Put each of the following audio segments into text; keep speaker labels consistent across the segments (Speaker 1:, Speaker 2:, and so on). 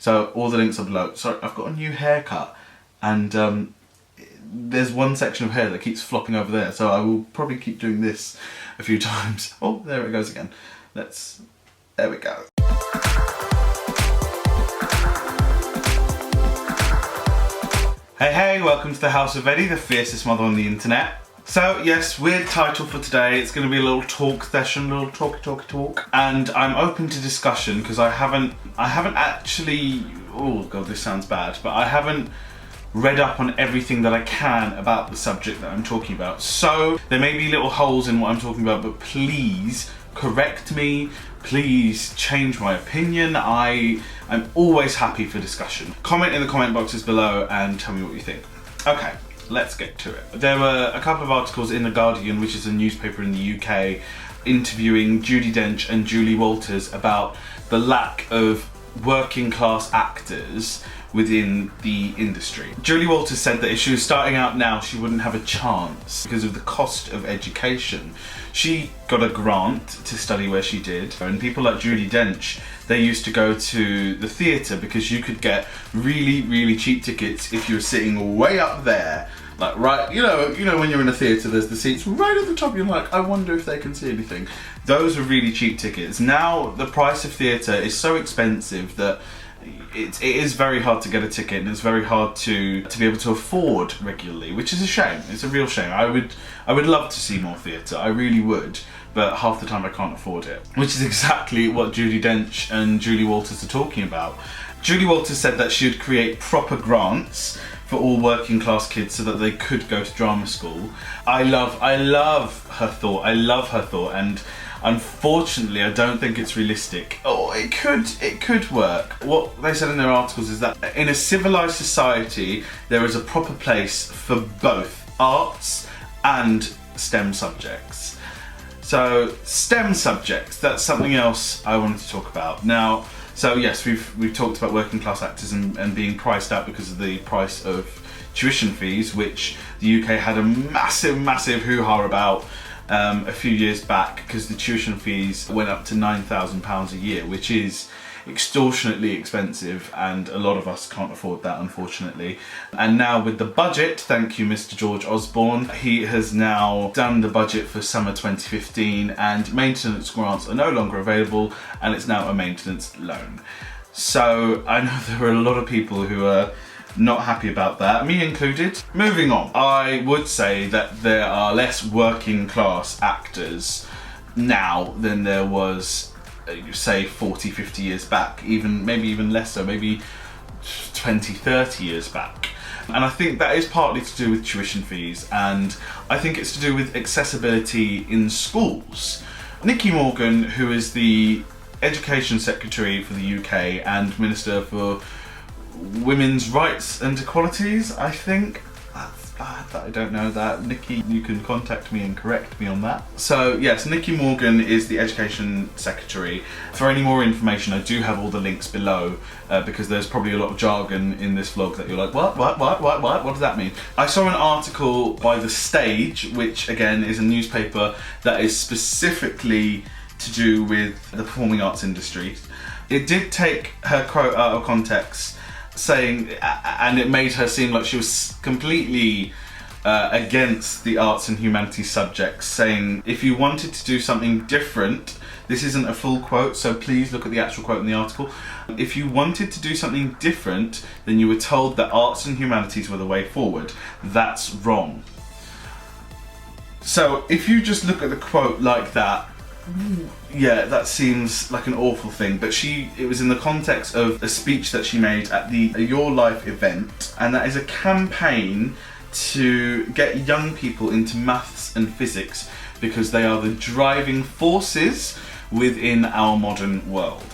Speaker 1: So all the links are below. Sorry, I've got a new haircut, and there's one section of hair that keeps flopping over there, so I will probably keep doing this a few times. Oh, there it goes again. There we go. Hey, welcome to the House of Vedi, the fiercest mother on the internet. So yes, weird title for today. It's going to be a little talk session, a little talk. And I'm open to discussion because I haven't actually, oh god, this sounds bad, but I haven't read up on everything that I can about the subject that I'm talking about. So there may be little holes in what I'm talking about, but please correct me, please change my opinion. I'm always happy for discussion. Comment in the comment boxes below and tell me what you think. Okay, let's get to it. There were a couple of articles in The Guardian, which is a newspaper in the UK, interviewing Judi Dench and Julie Walters about the lack of working class actors within the industry. Julie Walters said that if she was starting out now, she wouldn't have a chance because of the cost of education. She got a grant to study where she did, and people like Judi Dench, they used to go to the theatre because you could get really cheap tickets if you were sitting way up there. Like right, you know when you're in a theatre, there's the seats right at the top. You're like, I wonder if they can see anything. Those are really cheap tickets. Now the price of theatre is so expensive that it is very hard to get a ticket, and it's very hard to be able to afford regularly, which is a shame. It's a real shame. I would love to see more theatre, I really would, but half the time I can't afford it. Which is exactly what Judi Dench and Julie Walters are talking about. Julie Walters said that she would create proper grants for all working class kids so that they could go to drama school. I love her thought. I love her thought, and unfortunately, I don't think it's realistic. Oh, it could work. What they said in their articles is that in a civilized society, there is a proper place for both arts and STEM subjects. So STEM subjects, that's something else I wanted to talk about. Now, so yes, we've talked about working class actors and being priced out because of the price of tuition fees, which the UK had a massive hoo-ha about a few years back, because the tuition fees went up to £9,000 a year, which is extortionately expensive, and a lot of us can't afford that, unfortunately. And now with the budget, thank you Mr. George Osborne, he has now done the budget for summer 2015, and maintenance grants are no longer available, and it's now a maintenance loan. So I know there are a lot of people who are not happy about that, me included. Moving on, I would say that there are less working class actors now than there was, say, 40-50 years back, maybe even less so, maybe 20-30 years back. And I think that is partly to do with tuition fees, and I think it's to do with accessibility in schools. Nicky Morgan, who is the Education Secretary for the UK and Minister for Women's Rights and Equalities, I think. That's bad that I don't know that. Nicky, you can contact me and correct me on that. So yes, Nicky Morgan is the Education Secretary. For any more information, I do have all the links below, because there's probably a lot of jargon in this vlog that you're like, what does that mean? I saw an article by The Stage, which again is a newspaper that is specifically to do with the performing arts industry. It did take her quote out of context, saying, and it made her seem like she was completely against the arts and humanities subjects, saying if you wanted to do something different, this isn't a full quote, so please look at the actual quote in the article. If you wanted to do something different, then you were told that arts and humanities were the way forward. That's wrong. So if you just look at the quote like that, yeah, that seems like an awful thing, but it was in the context of a speech that she made at the Your Life event, and that is a campaign to get young people into maths and physics because they are the driving forces within our modern world.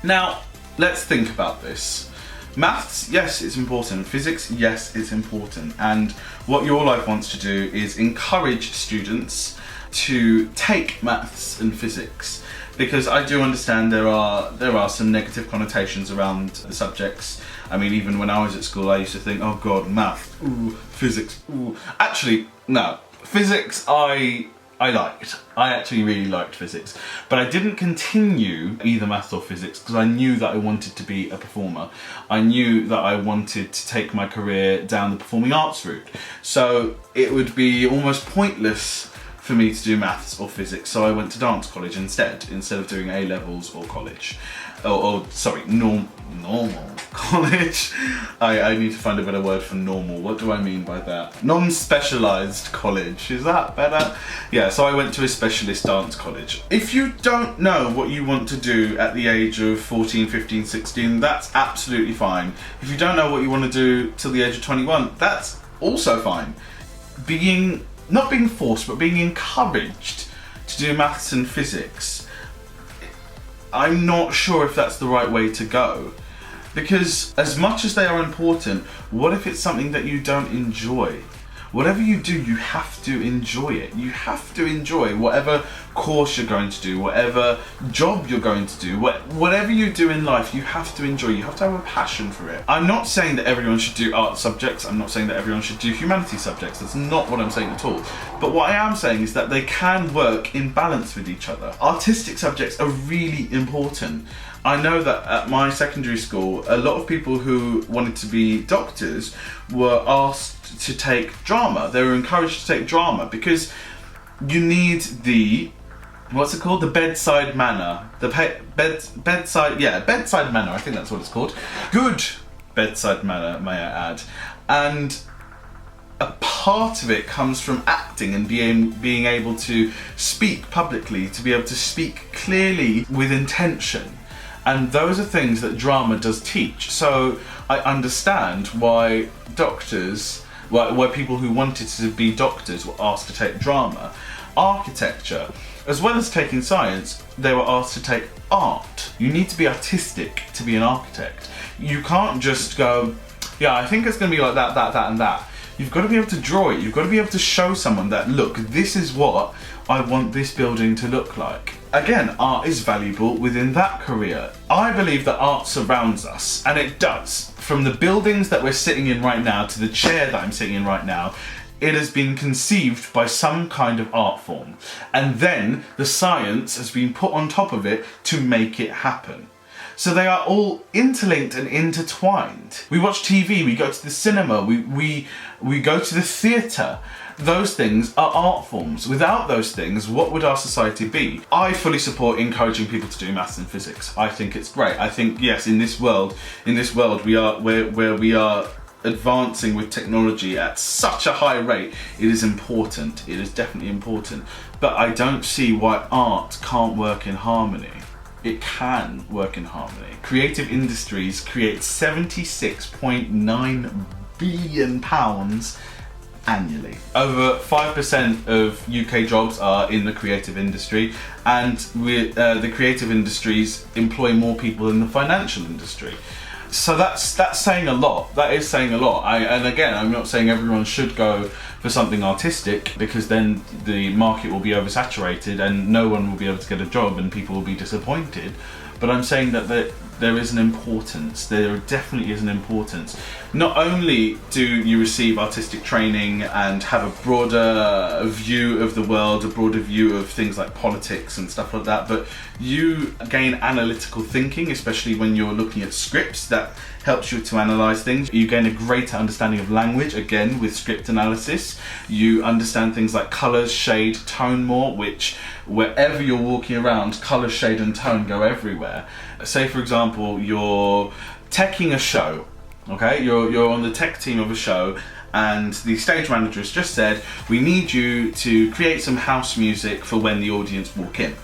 Speaker 1: Now, let's think about this. Maths, yes, it's important. Physics, yes, it's important. And what Your Life wants to do is encourage students to take maths and physics, because I do understand there are some negative connotations around the subjects. I mean, even when I was at school, I used to think, oh god, math, ooh, physics, ooh. Actually, no. Physics, I I liked. I actually really liked physics. But I didn't continue either maths or physics because I knew that I wanted to be a performer. I knew that I wanted to take my career down the performing arts route. So it would be almost pointless for me to do maths or physics, so I went to dance college instead of doing A-levels or college. Normal college. I need to find a better word for normal. What do I mean by that? Non-specialised college. Is that better? Yeah, so I went to a specialist dance college. If you don't know what you want to do at the age of 14, 15, 16, that's absolutely fine. If you don't know what you want to do till the age of 21, that's also fine. Not being forced, but being encouraged to do maths and physics, I'm not sure if that's the right way to go. Because as much as they are important, what if it's something that you don't enjoy? Whatever you do, you have to enjoy it. You have to enjoy whatever course you're going to do, whatever job you're going to do, whatever you do in life, you have to enjoy. You have to have a passion for it. I'm not saying that everyone should do art subjects. I'm not saying that everyone should do humanities subjects. That's not what I'm saying at all. But what I am saying is that they can work in balance with each other. Artistic subjects are really important. I know that at my secondary school, a lot of people who wanted to be doctors were asked to take drama. They were encouraged to take drama because you need the, what's it called? The bedside manner. Bedside manner, I think that's what it's called. Good bedside manner, may I add. And a part of it comes from acting and being able to speak publicly, to be able to speak clearly with intention. And those are things that drama does teach. So I understand why why people who wanted to be doctors were asked to take drama. Architecture, as well as taking science, they were asked to take art. You need to be artistic to be an architect. You can't just go, yeah, I think it's going to be like that, that, that, and that. You've got to be able to draw it. You've got to be able to show someone that, look, this is what I want this building to look like. Again, art is valuable within that career. I believe that art surrounds us, and it does. From the buildings that we're sitting in right now to the chair that I'm sitting in right now, it has been conceived by some kind of art form. And then the science has been put on top of it to make it happen. So they are all interlinked and intertwined. We watch TV, we go to the cinema, we go to the theatre. Those things are art forms. Without those things, what would our society be? I fully support encouraging people to do maths and physics. I think it's great. I think, yes, in this world we are where we are advancing with technology at such a high rate, it is important. It is definitely important. But I don't see why art can't work in harmony. It can work in harmony. Creative industries create £76.9 billion annually. Over 5% of UK jobs are in the creative industry, and the creative industries employ more people than the financial industry. So that's saying a lot. That is saying a lot. And again, I'm not saying everyone should go for something artistic, because then the market will be oversaturated and no one will be able to get a job and people will be disappointed. But I'm saying that there is an importance. There definitely is an importance. Not only do you receive artistic training and have a broader view of the world, a broader view of things like politics and stuff like that, but you gain analytical thinking, especially when you're looking at scripts. That helps you to analyse things. You gain a greater understanding of language, again, with script analysis. You understand things like colours, shade, tone more, which wherever you're walking around, colour, shade and tone go everywhere. Say, for example, you're teching a show, okay? You're on the tech team of a show, and the stage manager has just said, we need you to create some house music for when the audience walk in.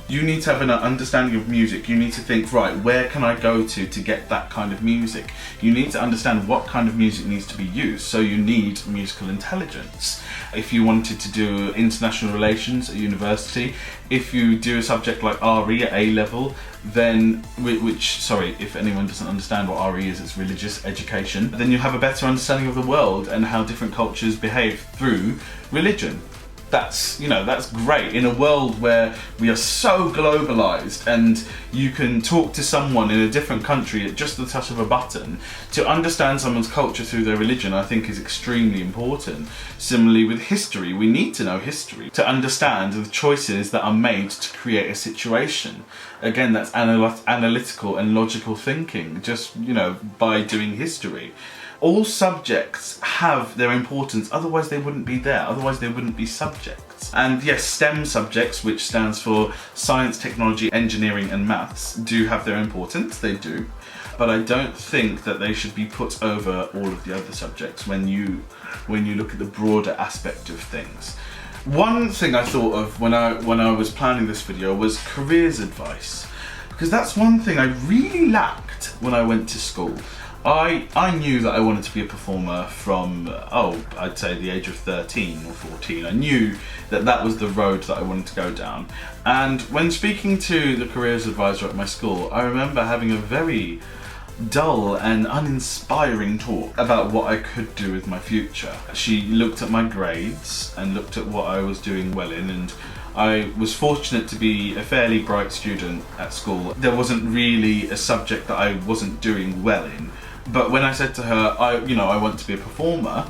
Speaker 1: You need to have an understanding of music. You need to think, right, where can I go to get that kind of music? You need to understand what kind of music needs to be used, so you need musical intelligence. If you wanted to do international relations at university, if you do a subject like RE at A-level, then, if anyone doesn't understand what RE is, it's religious education, then you have a better understanding of the world and how different cultures behave through religion. that's, you know, that's great in a world where we are so globalized, and you can talk to someone in a different country at just the touch of a button. To understand someone's culture through their religion, I think, is extremely important. Similarly with history, we need to know history to understand the choices that are made to create a situation. Again, that's analytical and logical thinking, just, you know, by doing history. All subjects have their importance, otherwise they wouldn't be there, otherwise they wouldn't be subjects. And yes, STEM subjects, which stands for science, technology, engineering and maths, do have their importance, they do. But I don't think that they should be put over all of the other subjects when you look at the broader aspect of things. One thing I thought of when I was planning this video was careers advice, because that's one thing I really lacked when I went to school. I knew that I wanted to be a performer from, I'd say the age of 13 or 14. I knew that that was the road that I wanted to go down. And when speaking to the careers advisor at my school, I remember having a very dull and uninspiring talk about what I could do with my future. She looked at my grades and looked at what I was doing well in, and I was fortunate to be a fairly bright student at school. There wasn't really a subject that I wasn't doing well in. But when I said to her, I want to be a performer,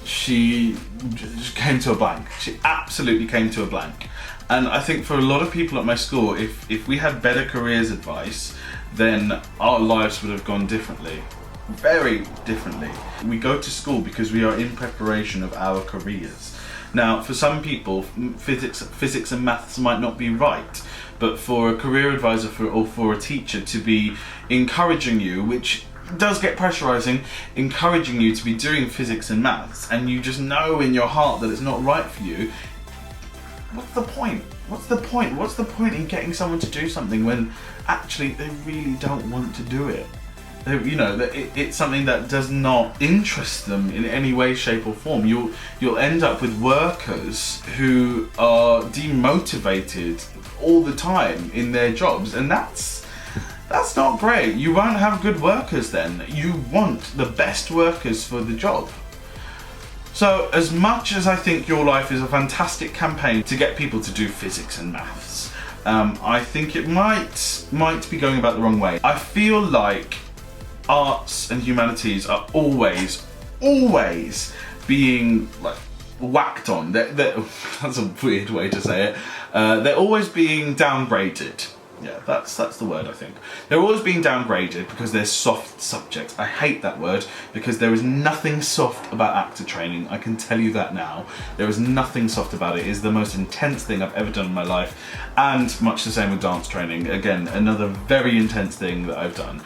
Speaker 1: she just came to a blank. She absolutely came to a blank. And I think for a lot of people at my school, if we had better careers advice, then our lives would have gone differently. Very differently. We go to school because we are in preparation of our careers. Now, for some people, physics and maths might not be right, but for a career advisor or for a teacher to be encouraging you, which does get pressurizing, encouraging you to be doing physics and maths, and you just know in your heart that it's not right for you, what's the point? What's the point? What's the point in getting someone to do something when actually they really don't want to do it? It's something that does not interest them in any way, shape or form. You'll end up with workers who are demotivated all the time in their jobs, and that's not great. You won't have good workers then. You want the best workers for the job. So as much as I think Your Life is a fantastic campaign to get people to do physics and maths, I think it might be going about the wrong way. I feel like arts and humanities are always being like whacked on. That's a weird way to say it. They're always being downgraded. Yeah, that's the word, I think. They're always being downgraded because they're soft subjects. I hate that word because there is nothing soft about actor training. I can tell you that now. There is nothing soft about it. It is the most intense thing I've ever done in my life, and much the same with dance training. Again, another very intense thing that I've done.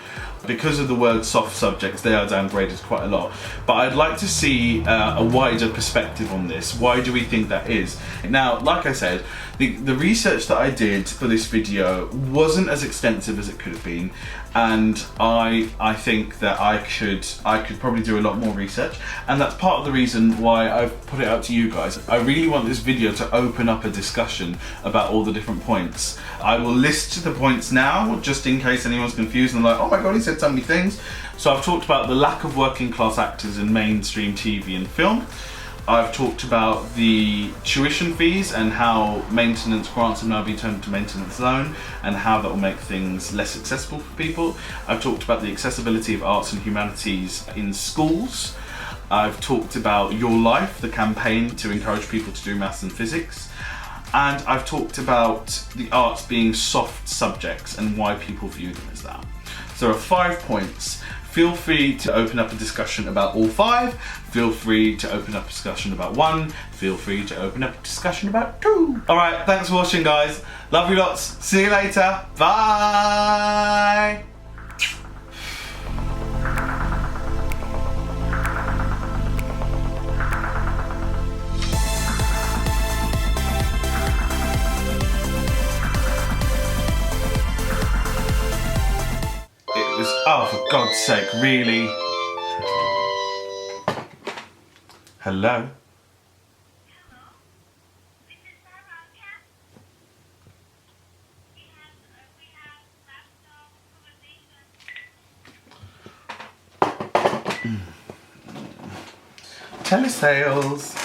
Speaker 1: Because of the word soft subjects, they are downgraded quite a lot. But I'd like to see a wider perspective on this. Why do we think that is? Now, like I said, the research that I did for this video wasn't as extensive as it could have been, and I think that I could probably do a lot more research, and that's part of the reason why I've put it out to you guys. I really want this video to open up a discussion about all the different points. I will list the points now, just in case anyone's confused and like, oh my god, he said so many things. So I've talked about the lack of working class actors in mainstream TV and film. I've talked about the tuition fees and how maintenance grants have now been turned into maintenance loan, and how that will make things less accessible for people. I've talked about the accessibility of arts and humanities in schools. I've talked about Your Life, the campaign to encourage people to do maths and physics. And I've talked about the arts being soft subjects and why people view them as that. So there are 5 points. Feel free to open up a discussion about all 5. Feel free to open up a discussion about 1. Feel free to open up a discussion about 2. Alright, thanks for watching guys. Love you lots. See you later. Bye. Oh, for God's sake, really? Hello? Telesales.